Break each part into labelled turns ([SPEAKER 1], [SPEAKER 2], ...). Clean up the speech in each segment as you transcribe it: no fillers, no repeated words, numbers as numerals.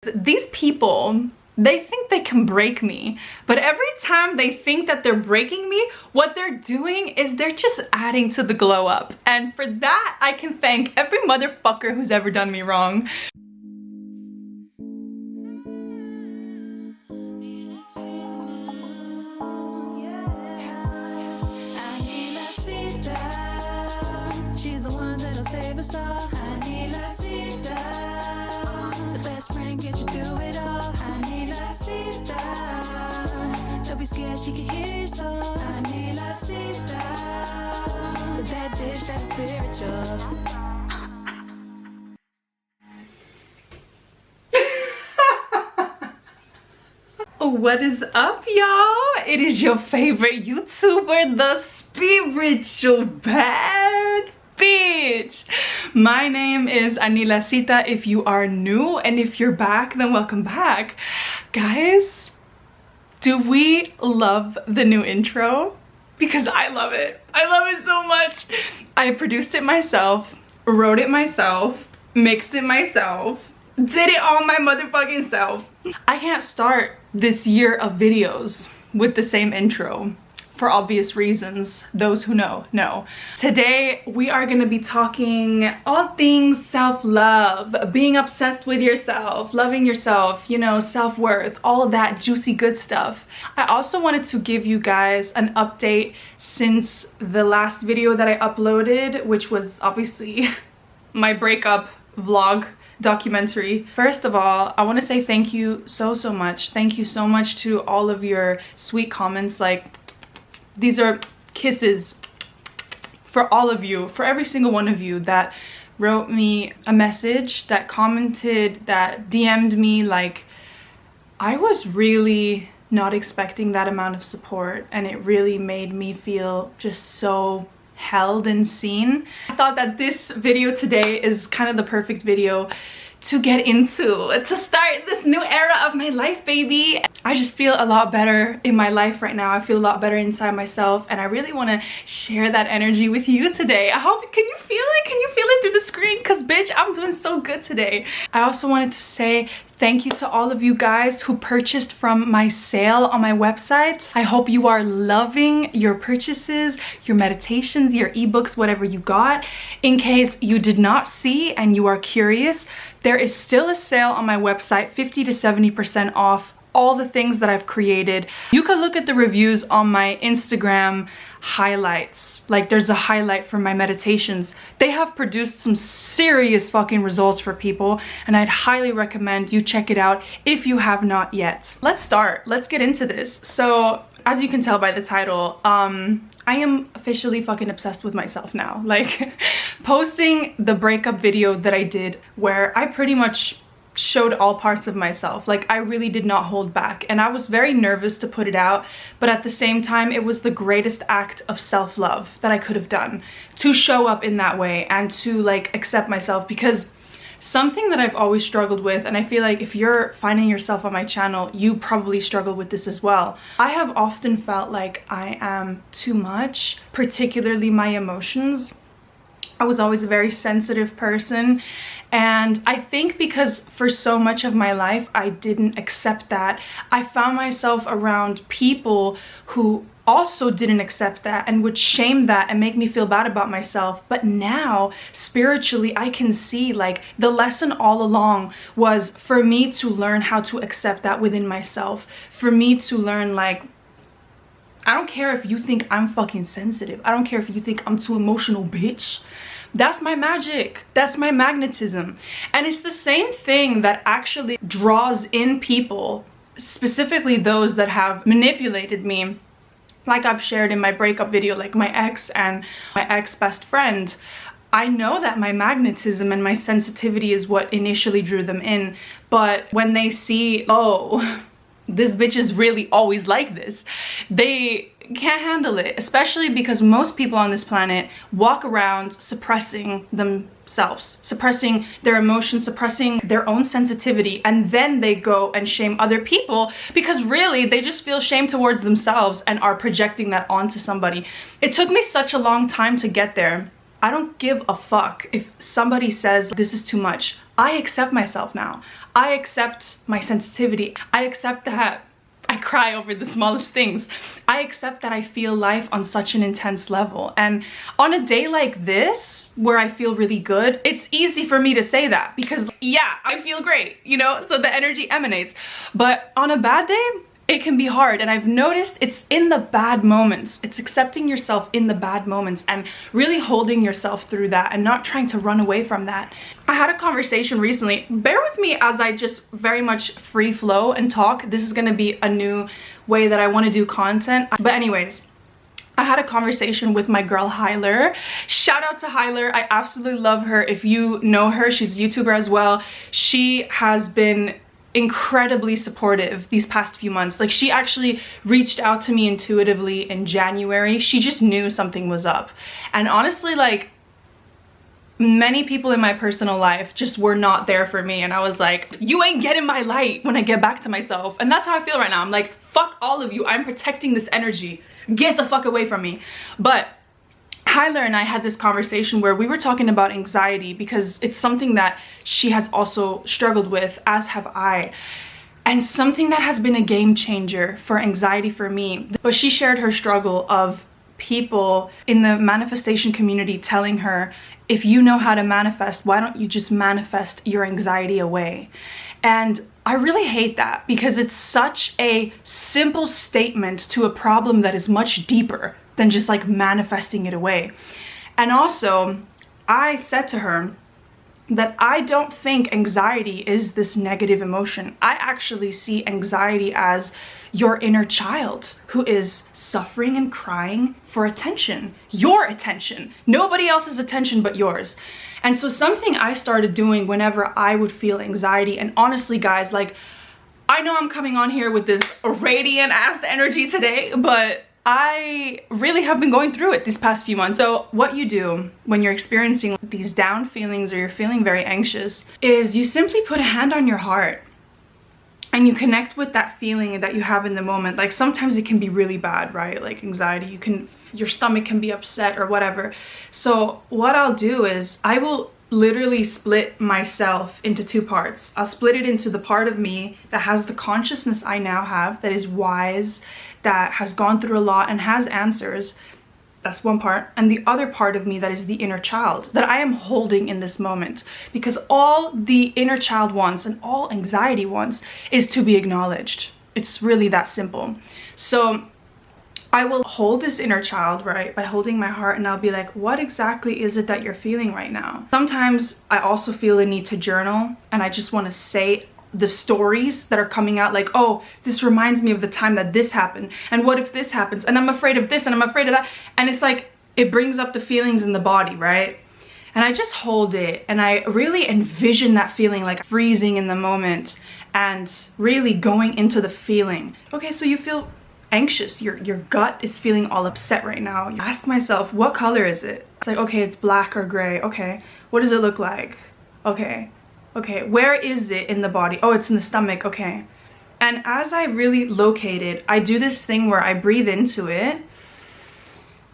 [SPEAKER 1] These people, they think they can break me, but every time they think that they're breaking me, what they're doing is they're just adding to the glow up. And for that, I can thank every motherfucker who's ever done me wrong.
[SPEAKER 2] She's the one that'll save us all. Anilasita, the best friend, get you through it all. Anilasita, don't be scared, she can hear your soul. Anilasita, the bad bitch that's spiritual.
[SPEAKER 1] What is up, y'all? It is your favorite YouTuber, the spiritual bad bitch. My name is Anilasita if you are new, and if you're back, then welcome back. Guys, do we love the new intro? Because I love it. I love it so much. I produced it myself, wrote it myself, mixed it myself, did it all my motherfucking self. I can't start this year of videos with the same intro for obvious reasons. Those who know. Today we are going to be talking all things self-love, being obsessed with yourself, loving yourself, you know, self-worth, all of that juicy good stuff. I also wanted to give you guys an update since the last video that I uploaded, which was obviously my breakup vlog documentary. First of all, I want to say thank you so much. Thank you so much to all of your sweet comments. Like, these are kisses for all of you, for every single one of you that wrote me a message, that commented, that DM'd me. Like, I was really not expecting that amount of support, and it really made me feel just so held and seen. I thought that this video today is kind of the perfect video to get into, to start this new era of my life, baby. I just feel a lot better in my life right now. I feel a lot better inside myself, and I really want to share that energy with you today. I hope, can you feel it? Can you feel it through the screen? Because bitch, I'm doing so good today. I also wanted to say thank you to all of you guys who purchased from my sale on my website. I hope you are loving your purchases, your meditations, your ebooks, whatever you got. In case you did not see and you are curious, there is still a sale on my website, 50 to 70% off all the things that I've created. You could look at the reviews on my Instagram highlights. Like, there's a highlight for my meditations. They have produced some serious fucking results for people, and I'd highly recommend you check it out if you have not yet. Let's start. Let's get into this. So, as you can tell by the title, I am officially fucking obsessed with myself now. Like, posting the breakup video that I did, where I pretty much showed all parts of myself. Like, I really did not hold back, and I was very nervous to put it out, but at the same time it was the greatest act of self-love that I could have done, to show up in that way and to like accept myself. Because something that I've always struggled with, and I feel like if you're finding yourself on my channel, you probably struggle with this as well. I have often felt like I am too much, particularly my emotions. I was always a very sensitive person, and I think because for so much of my life I didn't accept that, I found myself around people who also didn't accept that and would shame that and make me feel bad about myself. But now, spiritually, I can see, like, the lesson all along was for me to learn how to accept that within myself. For me to learn, like, I don't care if you think I'm fucking sensitive. I don't care if you think I'm too emotional, bitch. That's my magic. That's my magnetism. And it's the same thing that actually draws in people, specifically those that have manipulated me. Like I've shared in my breakup video, like my ex and my ex best friend. I know that my magnetism and my sensitivity is what initially drew them in. But when they see, oh, this bitch is really always like this, they can't handle it. Especially because most people on this planet walk around suppressing themselves, suppressing their emotions, suppressing their own sensitivity, and then they go and shame other people because really they just feel shame towards themselves and are projecting that onto somebody. It took me such a long time to get there. I don't give a fuck if somebody says this is too much. I accept myself now. I accept my sensitivity. I accept that I cry over the smallest things. I accept that I feel life on such an intense level. And on a day like this, where I feel really good, it's easy for me to say that because yeah, I feel great, you know, so the energy emanates. But on a bad day, it can be hard. And I've noticed it's in the bad moments. It's accepting yourself in the bad moments and really holding yourself through that and not trying to run away from that. I had a conversation recently. Bear with me as I just very much free flow and talk. This is gonna be a new way that I wanna do content. But anyways, I had a conversation with my girl Hyler. Shout out to Hyler. I absolutely love her. If you know her, she's a YouTuber as well. She has been incredibly supportive these past few months. Like, she actually reached out to me intuitively in January. She just knew something was up. And honestly, like, many people in my personal life just were not there for me, and I was like, you ain't getting my light when I get back to myself. And that's how I feel right now. I'm like, fuck all of you. I'm protecting this energy. Get the fuck away from me. But Hyler and I had this conversation where we were talking about anxiety because it's something that she has also struggled with, as have I. And something that has been a game changer for anxiety for me. But she shared her struggle of people in the manifestation community telling her, if you know how to manifest, why don't you just manifest your anxiety away? And I really hate that because it's such a simple statement to a problem that is much deeper than just like manifesting it away. And also, I said to her that I don't think anxiety is this negative emotion. I actually see anxiety as your inner child who is suffering and crying for attention. Your attention. Nobody else's attention but yours. And so something I started doing whenever I would feel anxiety, and honestly guys, like, I know I'm coming on here with this radiant ass energy today, but I really have been going through it these past few months. So what you do when you're experiencing these down feelings or you're feeling very anxious is you simply put a hand on your heart and you connect with that feeling that you have in the moment. Like, sometimes it can be really bad, right? Like anxiety, your stomach can be upset or whatever. So what I'll do is I will literally split myself into two parts. I'll split it into the part of me that has the consciousness I now have, that is wise, that has gone through a lot and has answers. That's one part. And the other part of me that is the inner child that I am holding in this moment, because all the inner child wants and all anxiety wants is to be acknowledged. It's really that simple. So I will hold this inner child, right, by holding my heart, and I'll be like, what exactly is it that you're feeling right now? Sometimes I also feel a need to journal, and I just want to say the stories that are coming out, like, oh, this reminds me of the time that this happened, and what if this happens, and I'm afraid of this, and I'm afraid of that. And it's like, it brings up the feelings in the body, right? And I just hold it, and I really envision that feeling, like freezing in the moment and really going into the feeling. Okay, so you feel anxious, your gut is feeling all upset right now. You ask myself, what color is it? It's like, okay, it's black or gray. Okay, what does it look like? Okay, where is it in the body? Oh, it's in the stomach. Okay. And as I really locate it, I do this thing where I breathe into it.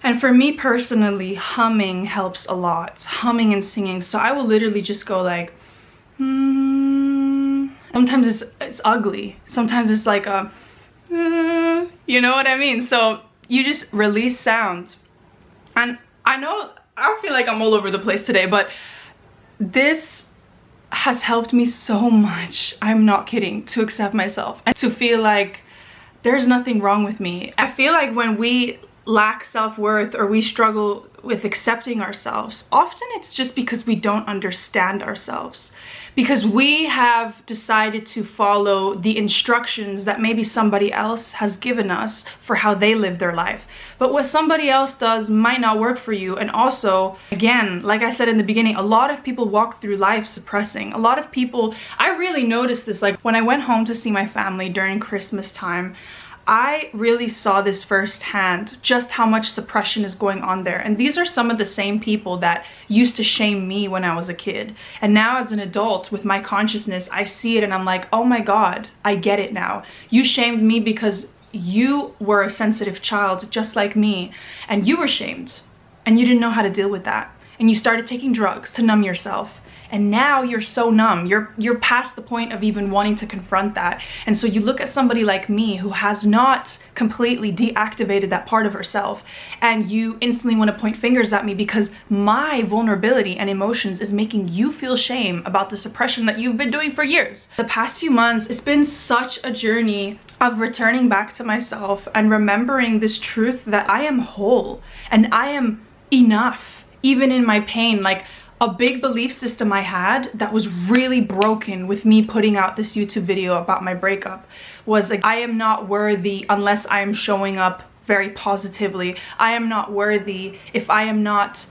[SPEAKER 1] And for me personally, humming helps a lot. Humming and singing. So I will literally just go like, Sometimes it's ugly. Sometimes it's like a, you know what I mean? So you just release sound. And I know I feel like I'm all over the place today, but this has helped me so much, I'm not kidding, to accept myself and to feel like there's nothing wrong with me. I feel like when we lack self-worth or we struggle with accepting ourselves, often it's just because we don't understand ourselves, because we have decided to follow the instructions that maybe somebody else has given us for how they live their life. But what somebody else does might not work for you. And also, again, like I said in the beginning, a lot of people walk through life suppressing. A lot of people, I really noticed this, like when I went home to see my family during Christmas time, I really saw this firsthand, just how much suppression is going on there. And these are some of the same people that used to shame me when I was a kid. And now as an adult with my consciousness, I see it and I'm like, oh my God, I get it now. You shamed me because you were a sensitive child just like me, and you were shamed and you didn't know how to deal with that. and you started taking drugs to numb yourself. And now you're so numb, you're past the point of even wanting to confront that. And so you look at somebody like me who has not completely deactivated that part of herself, and you instantly want to point fingers at me because my vulnerability and emotions is making you feel shame about the suppression that you've been doing for years. The past few months, it's been such a journey of returning back to myself and remembering this truth that I am whole and I am enough, even in my pain. Like, a big belief system I had that was really broken with me putting out this YouTube video about my breakup was like, I am not worthy unless I am showing up very positively. I am not worthy if I am not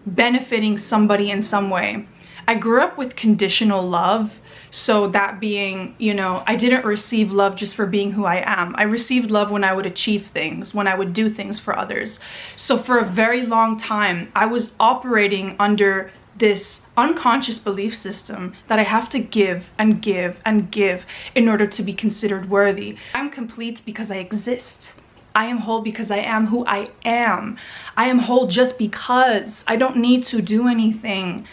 [SPEAKER 1] benefiting somebody in some way. I grew up with conditional love. So that being, you know, I didn't receive love just for being who I am. I received love when I would achieve things, when I would do things for others. So for a very long time, I was operating under this unconscious belief system that I have to give and give and give in order to be considered worthy. I'm complete because I exist. I am whole because I am who I am. I am whole just because. I don't need to do anything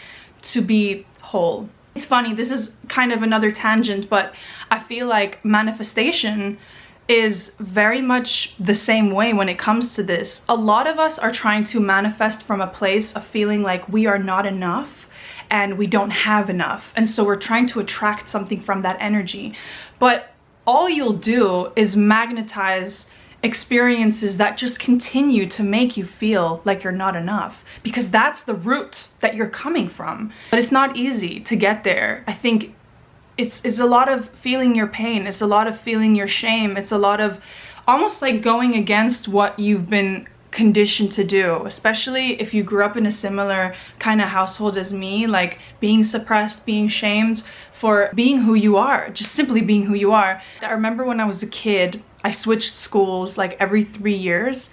[SPEAKER 1] to be whole. It's funny, this is kind of another tangent, but I feel like manifestation is very much the same way when it comes to this. A lot of us are trying to manifest from a place of feeling like we are not enough and we don't have enough. And so we're trying to attract something from that energy. But all you'll do is magnetize experiences that just continue to make you feel like you're not enough, because that's the root that you're coming from. But it's not easy to get there. I think it's a lot of feeling your pain, it's a lot of feeling your shame, it's a lot of almost like going against what you've been conditioned to do, especially if you grew up in a similar kind of household as me, like being suppressed, being shamed for being who you are, just simply being who you are. I remember when I was a kid, I switched schools like every 3 years,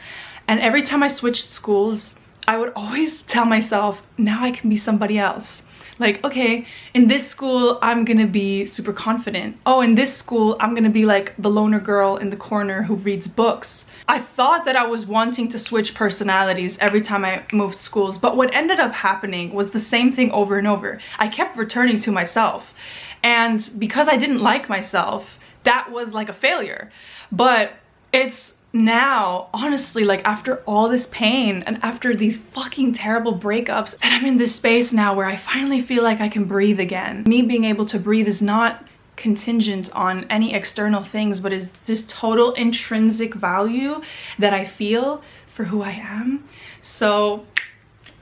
[SPEAKER 1] and every time I switched schools, I would always tell myself, now I can be somebody else. Like, okay, in this school, I'm gonna be super confident. Oh, in this school, I'm gonna be like the loner girl in the corner who reads books. I thought that I was wanting to switch personalities every time I moved schools, but what ended up happening was the same thing over and over. I kept returning to myself, and because I didn't like myself, that was like a failure. But it's now, honestly, like after all this pain and after these fucking terrible breakups, that I'm in this space now where I finally feel like I can breathe again. Me being able to breathe is not contingent on any external things, but is this total intrinsic value that I feel for who I am. So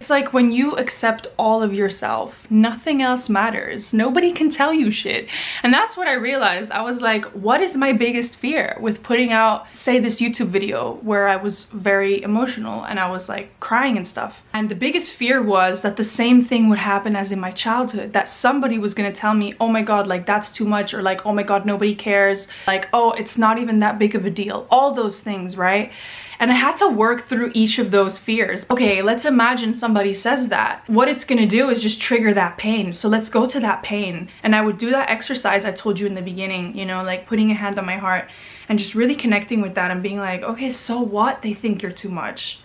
[SPEAKER 1] it's like when you accept all of yourself, nothing else matters. Nobody can tell you shit. And that's what I realized. I was like, what is my biggest fear with putting out, say, this YouTube video where I was very emotional and I was like crying and stuff. And the biggest fear was that the same thing would happen as in my childhood, that somebody was gonna tell me, oh my God, like that's too much, or like, oh my God, nobody cares. Like, oh, it's not even that big of a deal. All those things, right? And I had to work through each of those fears. Okay, let's imagine somebody says that. What it's gonna do is just trigger that pain. So let's go to that pain. And I would do that exercise I told you in the beginning, you know, like putting a hand on my heart and just really connecting with that and being like, okay, so what? They think you're too much.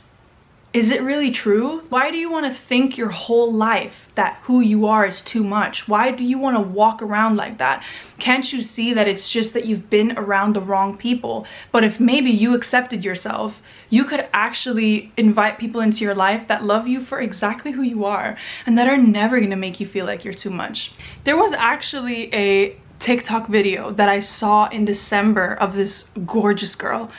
[SPEAKER 1] Is it really true? Why do you want to think your whole life that who you are is too much? Why do you want to walk around like that? Can't you see that it's just that you've been around the wrong people? But if maybe you accepted yourself, you could actually invite people into your life that love you for exactly who you are and that are never going to make you feel like you're too much. There was actually a TikTok video that I saw in December of this gorgeous girl.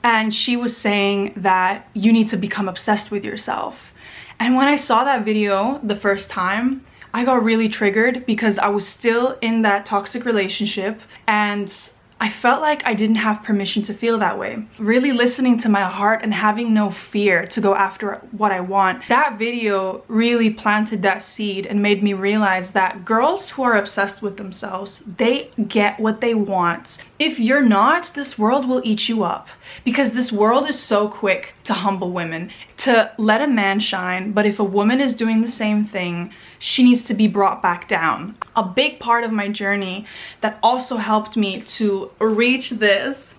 [SPEAKER 1] And she was saying that you need to become obsessed with yourself. And when I saw that video the first time, I got really triggered because I was still in that toxic relationship and I felt like I didn't have permission to feel that way. Really listening to my heart and having no fear to go after what I want. That video really planted that seed and made me realize that girls who are obsessed with themselves, they get what they want. If you're not, this world will eat you up, because this world is so quick to humble women, to let a man shine. But if a woman is doing the same thing, she needs to be brought back down. A big part of my journey that also helped me to reach this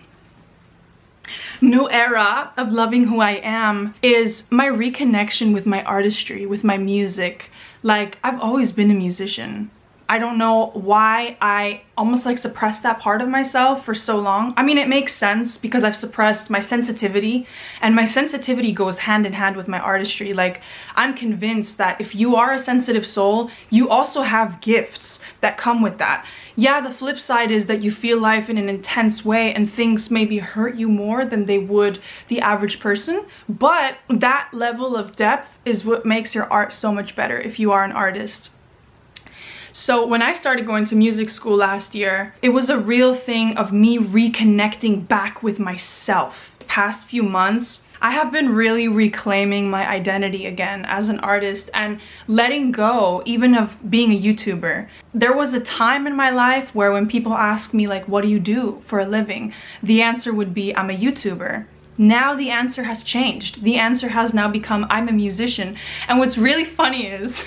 [SPEAKER 1] new era of loving who I am is my reconnection with my artistry, with my music. Like, I've always been a musician. I don't know why I almost like suppressed that part of myself for so long. I mean, it makes sense because I've suppressed my sensitivity, and my sensitivity goes hand in hand with my artistry. Like, I'm convinced that if you are a sensitive soul, you also have gifts that come with that. Yeah, the flip side is that you feel life in an intense way and things maybe hurt you more than they would the average person, but that level of depth is what makes your art so much better if you are an artist. So when I started going to music school last year, it was a real thing of me reconnecting back with myself. The past few months, I have been really reclaiming my identity again as an artist and letting go even of being a YouTuber. There was a time in my life where when people ask me like, what do you do for a living? The answer would be, I'm a YouTuber. Now the answer has changed. The answer has now become, I'm a musician. And what's really funny is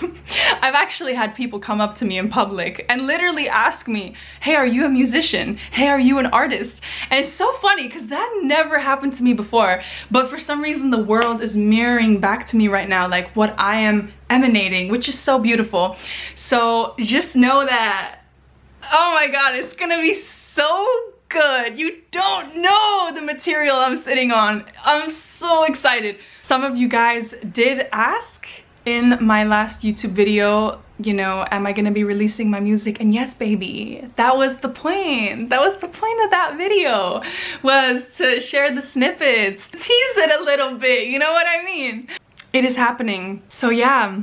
[SPEAKER 1] I've actually had people come up to me in public and literally ask me, hey, are you a musician? Hey, are you an artist? And it's so funny because that never happened to me before. But for some reason, the world is mirroring back to me right now, like what I am emanating, which is so beautiful. So just know that, oh my God, it's gonna be so good. You don't know the material I'm sitting on. I'm so excited. Some of you guys did ask in my last YouTube video, you know, am I gonna be releasing my music? And yes, baby, that was the point. That was the point of that video, was to share the snippets, tease it a little bit, you know what I mean? It is happening. So yeah,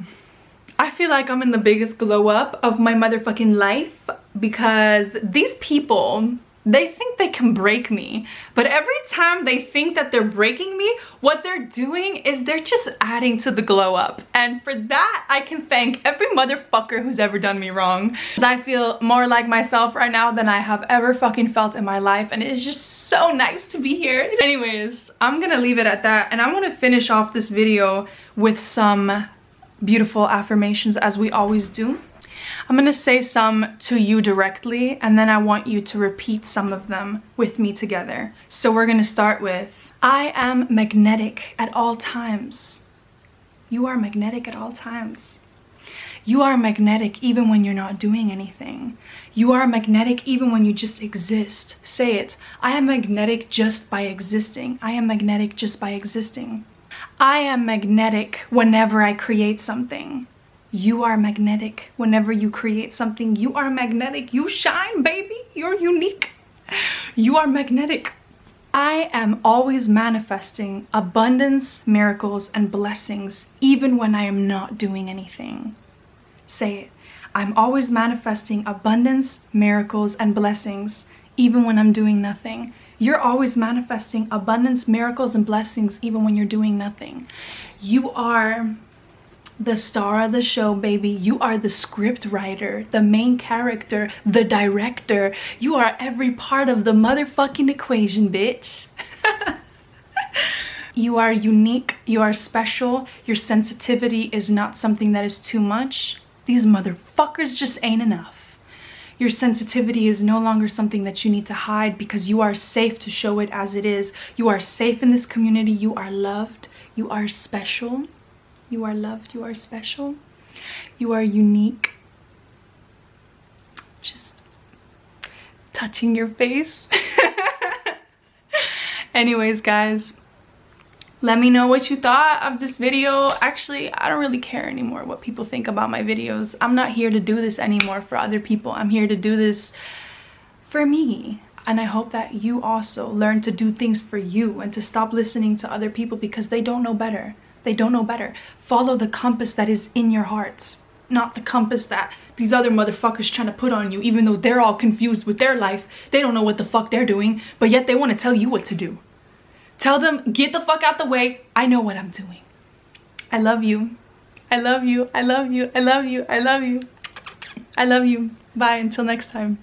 [SPEAKER 1] I feel like I'm in the biggest glow up of my motherfucking life because these people, they think they can break me, but every time they think that they're breaking me, what they're doing is they're just adding to the glow up. And for that, I can thank every motherfucker who's ever done me wrong. I feel more like myself right now than I have ever fucking felt in my life, and it is just so nice to be here. Anyways, I'm gonna leave it at that, and I want to finish off this video with some beautiful affirmations as we always do. I'm gonna say some to you directly, and then I want you to repeat some of them with me together. So we're gonna start with, I am magnetic at all times. You are magnetic at all times. You are magnetic even when you're not doing anything. You are magnetic even when you just exist. Say it. I am magnetic just by existing. I am magnetic just by existing. I am magnetic whenever I create something. You are magnetic whenever you create something. You are magnetic. You shine, baby. You're unique. You are magnetic. I am always manifesting abundance, miracles, and blessings, even when I am not doing anything. Say it. I'm always manifesting abundance, miracles, and blessings, even when I'm doing nothing. You're always manifesting abundance, miracles, and blessings, even when you're doing nothing. You are the star of the show, baby. You are the script writer, the main character, the director. You are every part of the motherfucking equation, bitch. You are unique. You are special. Your sensitivity is not something that is too much. These motherfuckers just ain't enough. Your sensitivity is no longer something that you need to hide because you are safe to show it as it is. You are safe in this community. You are loved. You are special. You are loved, you are special, you are unique. Just touching your face. Anyways, guys, let me know what you thought of this video. Actually, I don't really care anymore what people think about my videos. I'm not here to do this anymore for other people. I'm here to do this for me. And I hope that you also learn to do things for you and to stop listening to other people because they don't know better. They don't know better. Follow the compass that is in your heart, not the compass that these other motherfuckers trying to put on you, even though they're all confused with their life. They don't know what the fuck they're doing, but yet they want to tell you what to do. Tell them, get the fuck out the way. I know what I'm doing. I love you. I love you. I love you. I love you. I love you. I love you. Bye. Until next time.